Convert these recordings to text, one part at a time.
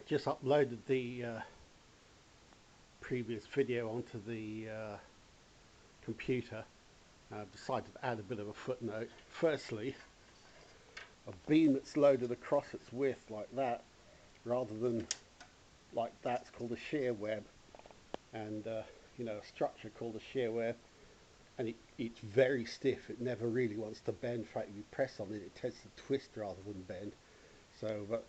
just uploaded the previous video onto the computer. I've decided to add a bit of a footnote. Firstly, a beam that's loaded across its width like that, rather than like that, it's called a shear web. And a structure called a shear web, and it's very stiff. It never really wants to bend. In fact, if you press on it, it tends to twist rather than bend. So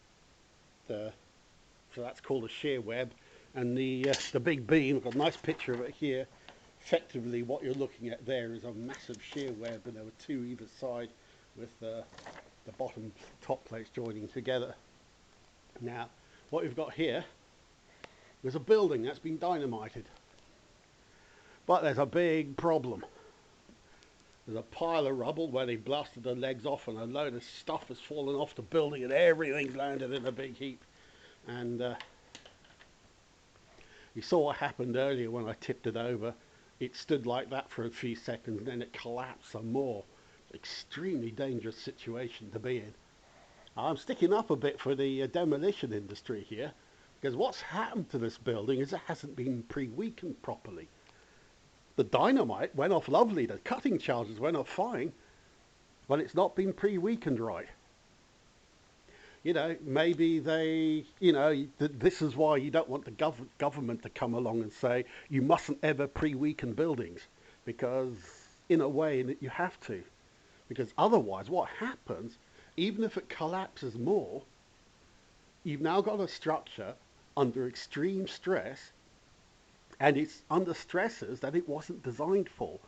that's called a shear web. And the big beam, I've got a nice picture of it here. Effectively, what you're looking at there is a massive shear web, and there were two either side with the bottom top plates joining together. Now, what we've got here is a building that's been dynamited. But there's a big problem. There's a pile of rubble where they blasted the legs off, and a load of stuff has fallen off the building, and everything's landed in a big heap. And you saw what happened earlier when I tipped it over. It stood like that for a few seconds, and then it collapsed some more. Extremely dangerous situation to be in. I'm sticking up a bit for the demolition industry here, because what's happened to this building is it hasn't been pre-weakened properly. The dynamite went off lovely, the cutting charges went off fine, but it's not been pre-weakened right. Maybe they, this is why you don't want the government to come along and say you mustn't ever pre-weaken buildings, because in a way you have to. Because otherwise what happens, even if it collapses more, you've now got a structure under extreme stress, and it's under stresses that it wasn't designed for.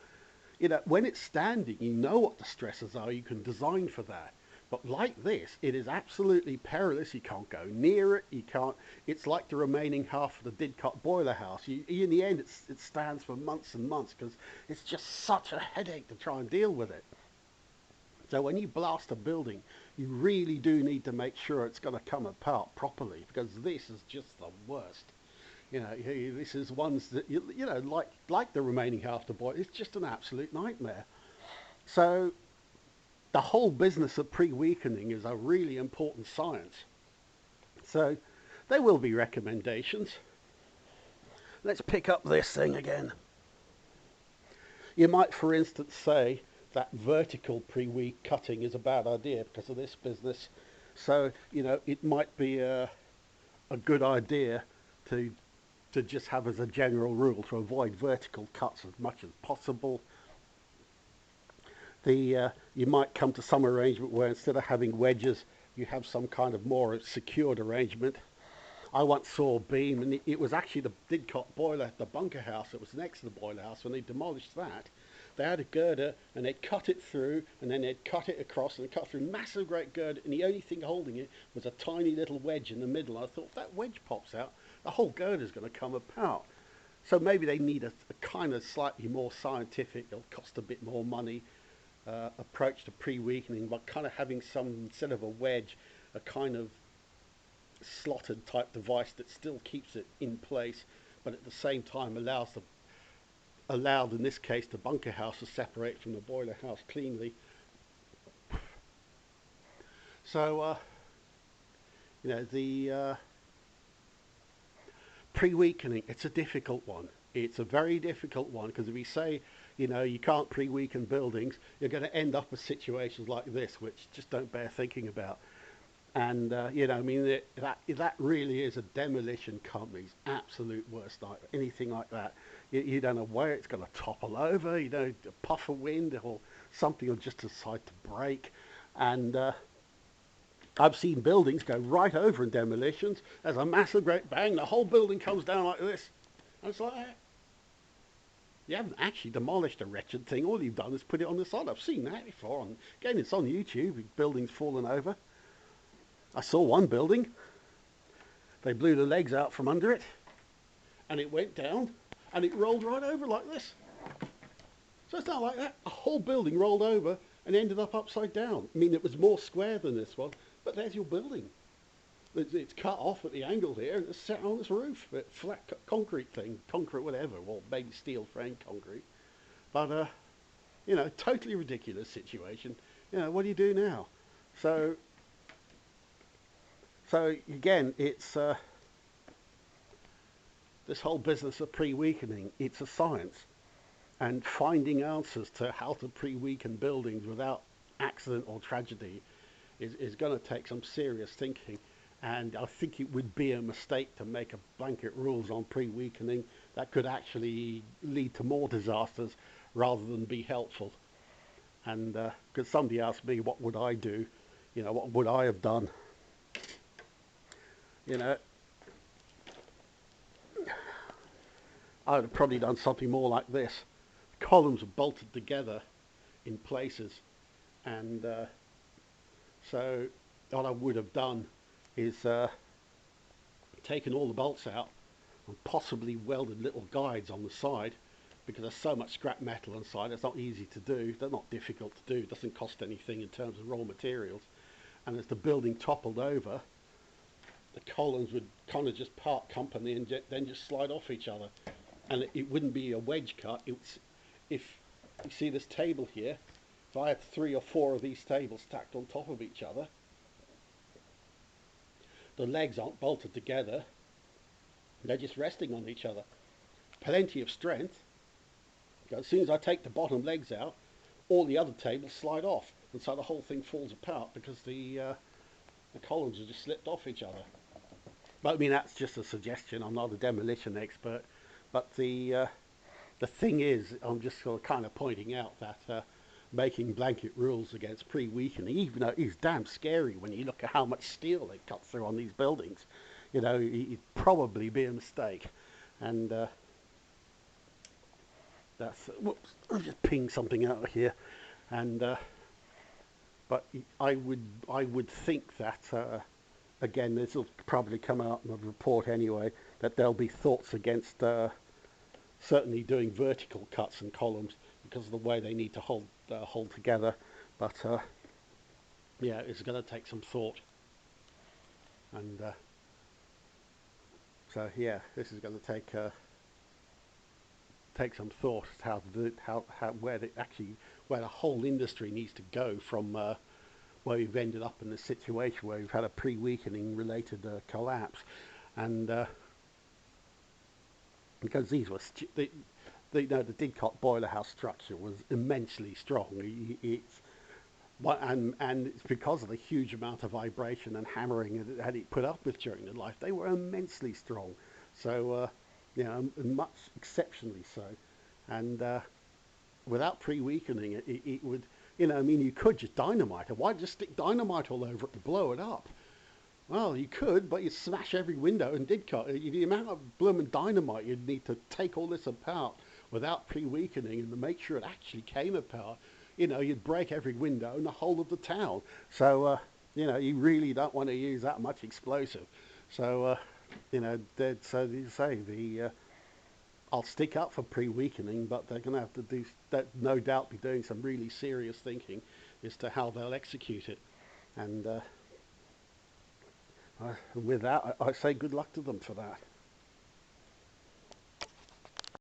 When it's standing, you know what the stresses are, you can design for that. But like this, it is absolutely perilous. You can't go near it. You can't. It's like the remaining half of the Didcot boiler house. In the end, it stands for months and months because it's just such a headache to try and deal with it. So when you blast a building, you really do need to make sure it's going to come apart properly, because this is just the worst. This is ones that like the remaining half of the boiler. It's just an absolute nightmare. So the whole business of pre-weakening is a really important science. So there will be recommendations. Let's pick up this thing again. You might, for instance, say that vertical pre-weak cutting is a bad idea because of this business. So, it might be a good idea to just have as a general rule to avoid vertical cuts as much as possible. You might come to some arrangement where instead of having wedges, you have some kind of more secured arrangement. I once saw a beam, and it was actually the Didcot boiler, the bunker house that was next to the boiler house. When they demolished that, they had a girder, and they'd cut it through, and then they'd cut it across, and they'd cut through massive great girder, and the only thing holding it was a tiny little wedge in the middle. I thought, if that wedge pops out, the whole girder's going to come apart. So maybe they need a kind of slightly more scientific, it'll cost a bit more money, approach to pre-weakening, but kind of having some, instead of a wedge, a kind of slotted type device that still keeps it in place, but at the same time allowed in this case the bunker house to separate from the boiler house cleanly. So the pre-weakening, it's a difficult one. It's a very difficult one, because if we say you can't pre-weaken buildings, you're going to end up with situations like this, which just don't bear thinking about. And that really is a demolition company's absolute worst nightmare. Anything like that, you don't know where it's going to topple over. A puff of wind or something will just decide to break. And I've seen buildings go right over in demolitions. There's a massive great bang, the whole building comes down like this. And it's like that. You haven't actually demolished a wretched thing. All you've done is put it on the side. I've seen that before. And again, it's on YouTube. Buildings falling over. I saw one building. They blew the legs out from under it, and it went down, and it rolled right over like this. So it's not like that. A whole building rolled over and ended up upside down. I mean, it was more square than this one, but there's your building. It's cut off at the angle here, and it's set on this roof, a flat concrete thing, concrete whatever, or maybe steel frame concrete. But totally ridiculous situation. What do you do now? So again, it's this whole business of pre-weakening, it's a science. And finding answers to how to pre-weaken buildings without accident or tragedy is going to take some serious thinking. And I think it would be a mistake to make a blanket rules on pre-weakening that could actually lead to more disasters rather than be helpful. And because somebody asked me, what would I do? You know, what would I have done? You know, I would have probably done something more like this. The columns are bolted together in places, and so what I would have done is taken all the bolts out and possibly welded little guides on the side, because there's so much scrap metal inside. It's not easy to do. They're not difficult to do. It doesn't cost anything in terms of raw materials. And as the building toppled over, the columns would kind of just part company and then just slide off each other. And it wouldn't be a wedge cut. It's, if you see this table here, if I had 3 or 4 of these tables stacked on top of each other, the legs aren't bolted together. They're just resting on each other. Plenty of strength. As soon as I take the bottom legs out, all the other tables slide off, and so the whole thing falls apart because the columns are just slipped off each other. But I mean, that's just a suggestion. I'm not a demolition expert, but the thing is, I'm just sort of kind of pointing out that making blanket rules against pre-weakening, even though it's damn scary when you look at how much steel they cut through on these buildings, you know, it'd probably be a mistake. And that's, whoops, I'll just ping something out of here. And but I would think that again, this will probably come out in the report anyway, that there'll be thoughts against certainly doing vertical cuts and columns because of the way they need to hold together. But yeah, it's going to take some thought. And so yeah, this is going to take some thought how to do it, how where the whole industry needs to go from where we've ended up in a situation where we've had a pre-weakening related collapse. And because these were the Didcot boiler house structure was immensely strong. And it's because of the huge amount of vibration and hammering that it put up with during the life. They were immensely strong. So you know, much exceptionally so. And without pre-weakening, it would, you know, I mean, you could just dynamite it. Why just stick dynamite all over it and blow it up? Well, you could, but you'd smash every window in Didcot. The amount of blooming dynamite you'd need to take all this apart without pre-weakening and to make sure it actually came apart, you know, you'd break every window in the whole of the town. So, you know, you really don't want to use that much explosive. So, you know, so you say I'll stick up for pre-weakening, but they're going to have to do that. No doubt, be doing some really serious thinking as to how they'll execute it. And with that, I say good luck to them for that.